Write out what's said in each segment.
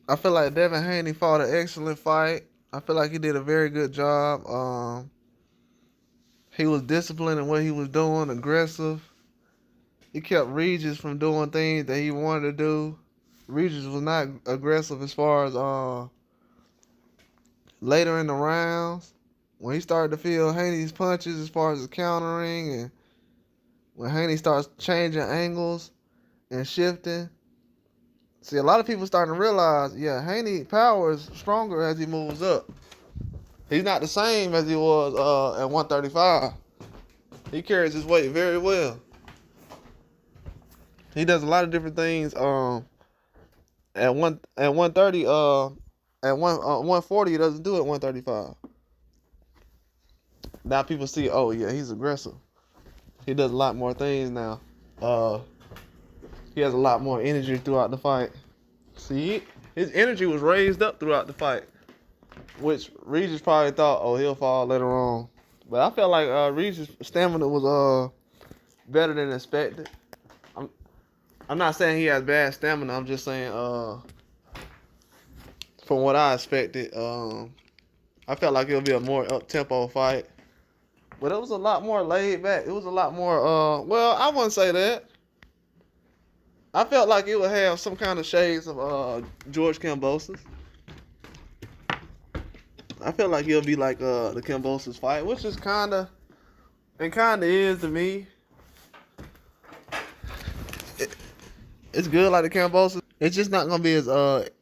I feel like Devin Haney fought an excellent fight. I feel like he did a very good job. He was disciplined in what he was doing, aggressive. He kept Regis from doing things that he wanted to do. Regis was not aggressive as far as later in the rounds. When he started to feel Haney's punches as far as his countering, and when Haney starts changing angles and shifting. See, a lot of people starting to realize, yeah, Haney power is stronger as he moves up. He's not the same as he was at 135. He carries his weight very well. He does a lot of different things at 130 at 140 he doesn't do at 135. Now people see, oh yeah, he's aggressive. He does a lot more things now. He has a lot more energy throughout the fight. See, his energy was raised up throughout the fight, which Regis probably thought, oh, he'll fall later on. But I felt like Regis' stamina was better than expected. I'm not saying he has bad stamina. I'm just saying from what I expected, I felt like it'll be a more up-tempo fight. But it was a lot more laid back. It was a lot more, well, I wouldn't say that. I felt like it would have some kind of shades of George Kambosos. I feel like he'll be like the Kambosos fight, which is kind of is to me. It's good like the Kambosos. It's just not gonna be as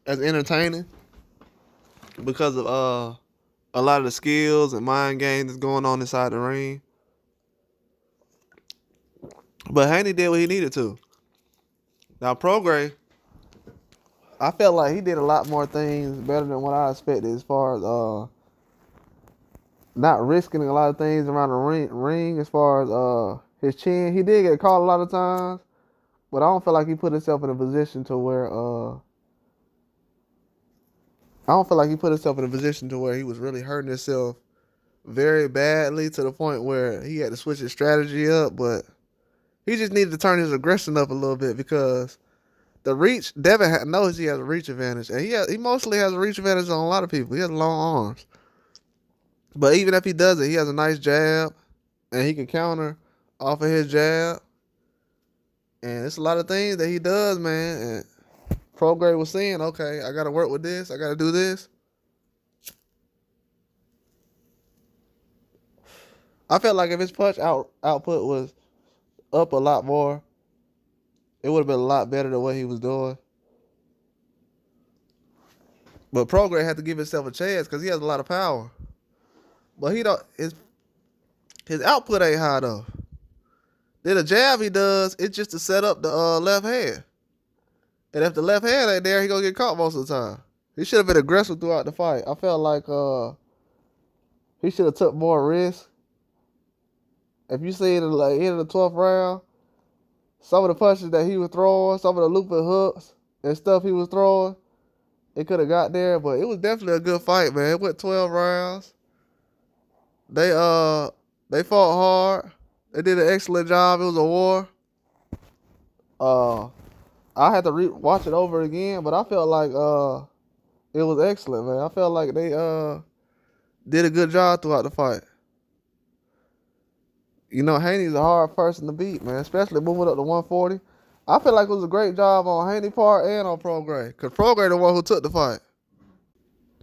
entertaining because of a lot of the skills and mind games that's going on inside the ring. But Haney did what he needed to. Now Prograis, I felt like he did a lot more things better than what I expected as far as not risking a lot of things around the ring as far as his chin. He did get caught a lot of times, but I don't feel like he put himself in a position to where he was really hurting himself very badly to the point where he had to switch his strategy up. But he just needed to turn his aggression up a little bit because the reach, Devin knows he has a reach advantage, and he mostly has a reach advantage on a lot of people. He has long arms. But even if he does it, he has a nice jab, and he can counter off of his jab. And it's a lot of things that he does, man. And Prograis was saying, okay, I got to work with this. I got to do this. I felt like if his punch output was up a lot more, it would have been a lot better than what he was doing. But Prograis had to give himself a chance because he has a lot of power. But he don't. His output ain't high though. Then the jab he does, it's just to set up the left hand. And if the left hand ain't there, he gonna get caught most of the time. He should have been aggressive throughout the fight. I felt like he should have took more risks. If you see it in the end of the 12th round, some of the punches that he was throwing, some of the looping hooks and stuff he was throwing, it could have got there. But it was definitely a good fight, man. It went 12 rounds. They fought hard. They did an excellent job. It was a war. I had to watch it over again, but I felt like it was excellent, man. I felt like they did a good job throughout the fight. You know, Haney's a hard person to beat, man, especially moving up to 140. I feel like it was a great job on Haney's part and on Prograis, because Prograis the one who took the fight.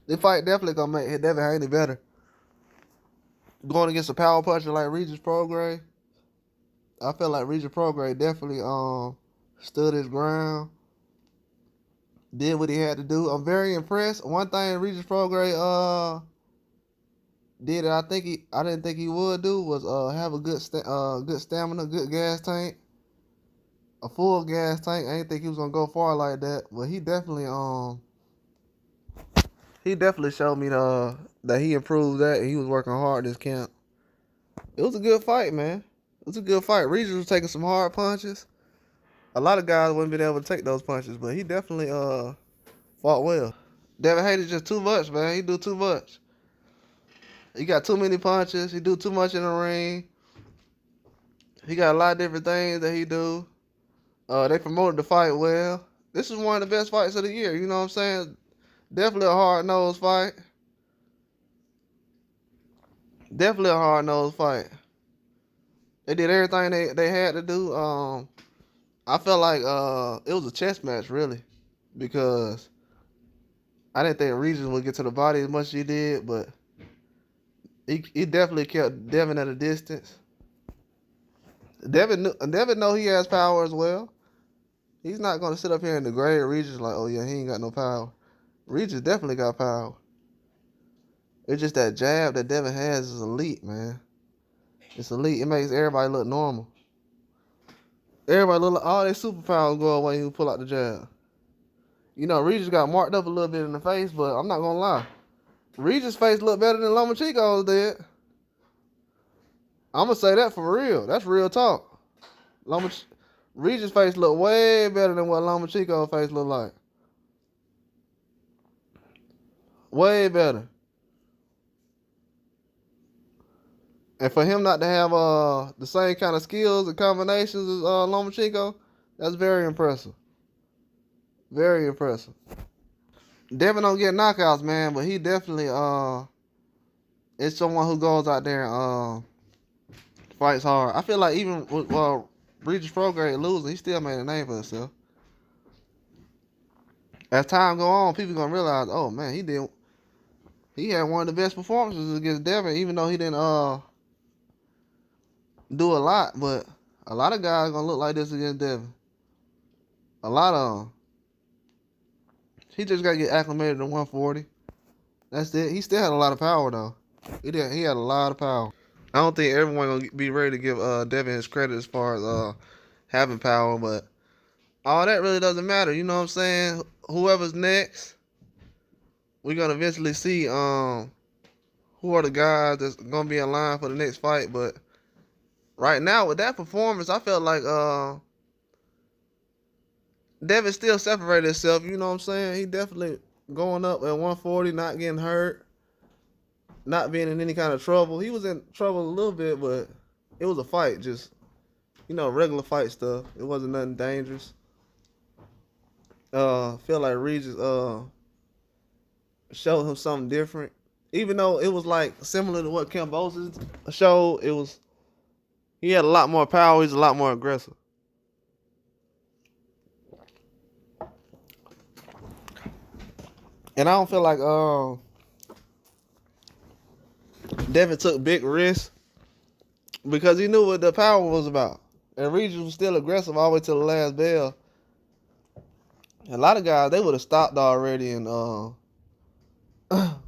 The fight definitely gonna make Devin Haney better. Going against a power puncher like Regis Prograis, I feel like Regis Prograis definitely stood his ground, did what he had to do. I'm very impressed. One thing Regis Prograis did that I didn't think he would do was have a good stamina, good gas tank, a full gas tank. I didn't think he was gonna go far like that, but he definitely showed me that he improved that, and he was working hard this camp. It was a good fight, man. It was a good fight. Regis was taking some hard punches. A lot of guys wouldn't been able to take those punches, but he definitely fought well. Devin Haney just too much, man. He do too much. He got too many punches. He do too much in the ring. He got a lot of different things that he do. They promoted the fight well. This is one of the best fights of the year. You know what I'm saying? Definitely a hard-nosed fight. Definitely a hard-nosed fight. They did everything they had to do. I felt like it was a chess match, really, because I didn't think Regis would get to the body as much as he did, but he definitely kept Devin at a distance. Devin know he has power as well. He's not gonna sit up here and degrade Regis like, oh yeah, he ain't got no power. Regis definitely got power. It's just that jab that Devin has is elite, man. It's elite. It makes everybody look normal. Everybody look like all their superpowers go away when you pull out the jab. You know, Regis got marked up a little bit in the face, but I'm not gonna lie. Regis' face looked better than Lomachenko's did. I'm gonna say that for real. That's real talk. Regis' face looked way better than what Lomachenko's face looked like. Way better. And for him not to have the same kind of skills and combinations as Lomachenko, that's very impressive. Very impressive. Devin don't get knockouts, man, but he definitely is someone who goes out there and fights hard. I feel like even with Regis Prograis losing, he still made a name for himself. As time go on, people gonna realize, oh man, he had one of the best performances against Devin, even though he didn't do a lot, but a lot of guys gonna look like this against Devin. A lot of them. He just gotta get acclimated to 140. That's it. He still had a lot of power though. He had a lot of power. I don't think everyone gonna be ready to give Devin his credit as far as having power, but all that really doesn't matter. You know what I'm saying? Whoever's next, we're gonna eventually see who are the guys that's gonna be in line for the next fight. But right now, with that performance, I felt like Devin still separated himself. You know what I'm saying? He definitely going up at 140, not getting hurt, not being in any kind of trouble. He was in trouble a little bit, but it was a fight, just, you know, regular fight stuff. It wasn't nothing dangerous. Feel like Regis showed him something different. Even though it was like similar to what Kambosos showed, he had a lot more power. He's a lot more aggressive. And I don't feel like Devin took big risks because he knew what the power was about. And Regis was still aggressive all the way to the last bell. A lot of guys, they would have stopped already and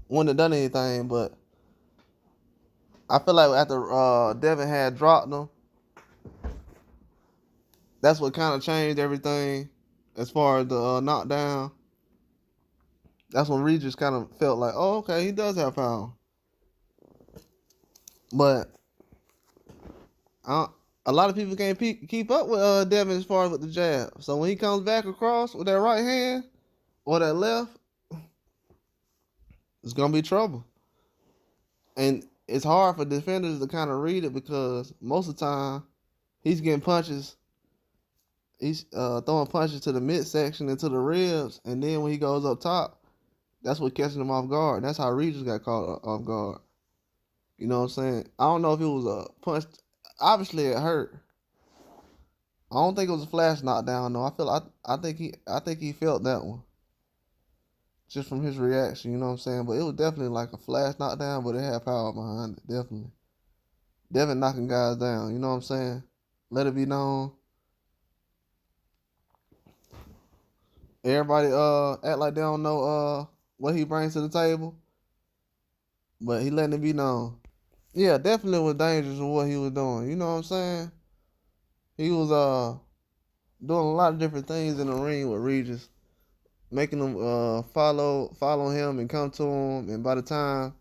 wouldn't have done anything. But I feel like after Devin had dropped him, that's what kind of changed everything as far as the knockdown. That's when Regis kind of felt like, oh, okay, he does have power. But a lot of people can't keep up with Devin as far as with the jab. So when he comes back across with that right hand or that left, it's going to be trouble. And it's hard for defenders to kind of read it because most of the time he's getting punches. He's throwing punches to the midsection and to the ribs. And then when he goes up top, that's what catching him off guard. That's how Regis got caught off guard. You know what I'm saying? I don't know if it was a punch. Obviously, it hurt. I don't think it was a flash knockdown though. I think he felt that one just from his reaction. You know what I'm saying? But it was definitely like a flash knockdown, but it had power behind it. Definitely. Devin knocking guys down. You know what I'm saying? Let it be known. Everybody act like they don't know what he brings to the table, but he letting it be known. Yeah, definitely was dangerous with what he was doing. You know what I'm saying? He was doing a lot of different things in the ring with Regis, making them follow him and come to him. And by the time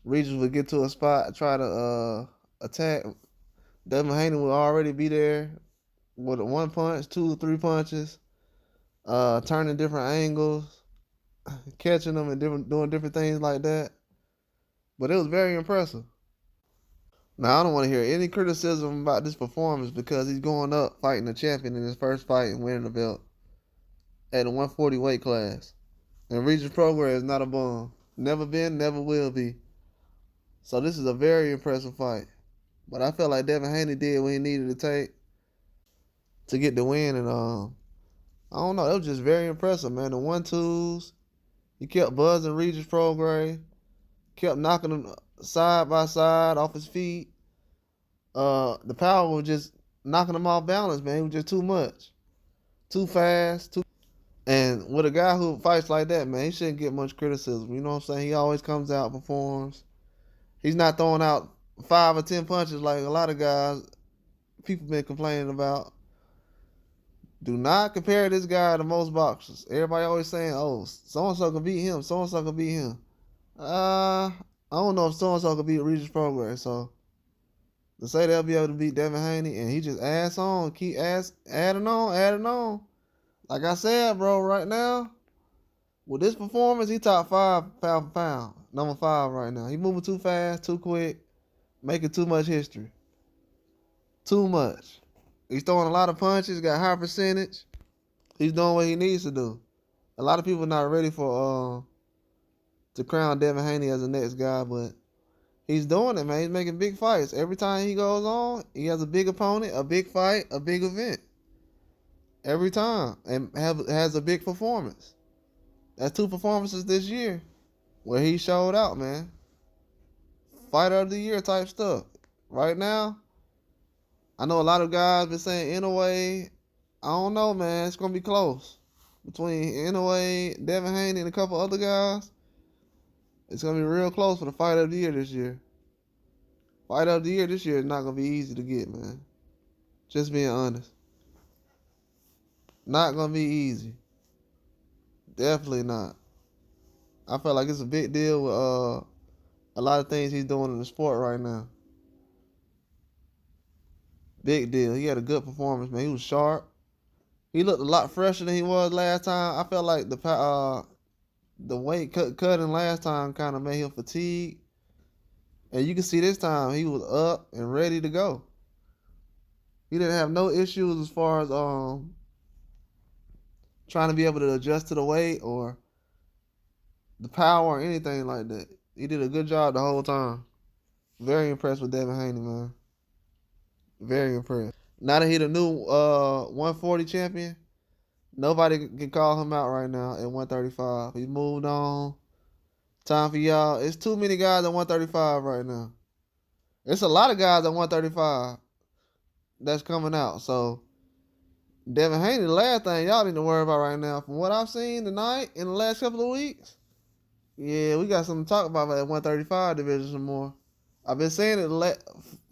Regis would get to a spot, try to attack, Devin Haney would already be there with a one punch, 2 or 3 punches, turning different angles, catching them and doing different things like that. But it was very impressive. Now, I don't want to hear any criticism about this performance because he's going up fighting the champion in his first fight and winning the belt at a 140 weight class. And Regis Prograis is not a bum. Never been, never will be. So this is a very impressive fight. But I felt like Devin Haney did what he needed to take to get the win. And I don't know. It was just very impressive, man. The 1-2s. He kept buzzing Regis Prograis. Kept knocking him side by side off his feet. The power was just knocking him off balance, man. It was just too much. Too fast. And with a guy who fights like that, man, he shouldn't get much criticism. You know what I'm saying? He always comes out, performs. He's not throwing out 5 or 10 punches like a lot of guys people been complaining about. Do not compare this guy to most boxers. Everybody always saying, oh, so-and-so can beat him. So-and-so can beat him. I don't know if so-and-so can beat Regis Prograis. So to say they'll be able to beat Devin Haney and he just adds on, keep adding on. Like I said, bro, right now, with this performance, he top 5 pound for pound. Number 5 right now. He moving too fast, too quick, making too much history. Too much. He's throwing a lot of punches, got high percentage. He's doing what he needs to do. A lot of people not ready for to crown Devin Haney as the next guy, but he's doing it, man. He's making big fights. Every time he goes on, he has a big opponent, a big fight, a big event. Every time. And has a big performance. That's 2 performances this year where he showed out, man. Fighter of the year type stuff. Right now, I know a lot of guys been saying Inoue. I don't know, man. It's going to be close. Between Inoue, Devin Haney, and a couple other guys, it's going to be real close for the fighter of the year this year. Fighter of the year this year is not going to be easy to get, man. Just being honest. Not going to be easy. Definitely not. I feel like it's a big deal with a lot of things he's doing in the sport right now. Big deal. He had a good performance, man. He was sharp. He looked a lot fresher than he was last time. I felt like the weight cutting last time kind of made him fatigued. And you can see this time he was up and ready to go. He didn't have no issues as far as trying to be able to adjust to the weight or the power or anything like that. He did a good job the whole time. Very impressed with Devin Haney, man. Very impressed. Now that he's the new 140 champion, nobody can call him out right now at 135. He moved on. Time for y'all. It's too many guys at 135 right now. It's a lot of guys at 135 that's coming out. So Devin Haney, the last thing y'all need to worry about right now, from what I've seen tonight in the last couple of weeks, yeah, we got something to talk about at 135 division some more. I've been saying it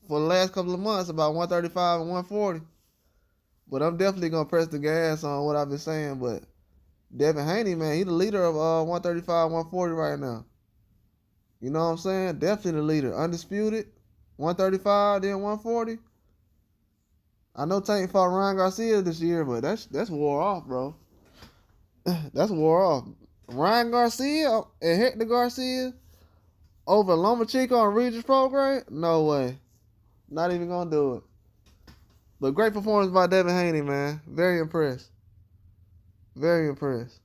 for the last couple of months about 135 and 140. But I'm definitely going to press the gas on what I've been saying. But Devin Haney, man, he the leader of 135, 140 right now. You know what I'm saying? Definitely the leader. Undisputed. 135, then 140. I know Tank fought Ryan Garcia this year, but that's wore off, bro. That's wore off. Ryan Garcia and Hector Garcia over Lomachenko and Regis Prograis? No way. Not even going to do it. But great performance by Devin Haney, man. Very impressed. Very impressed.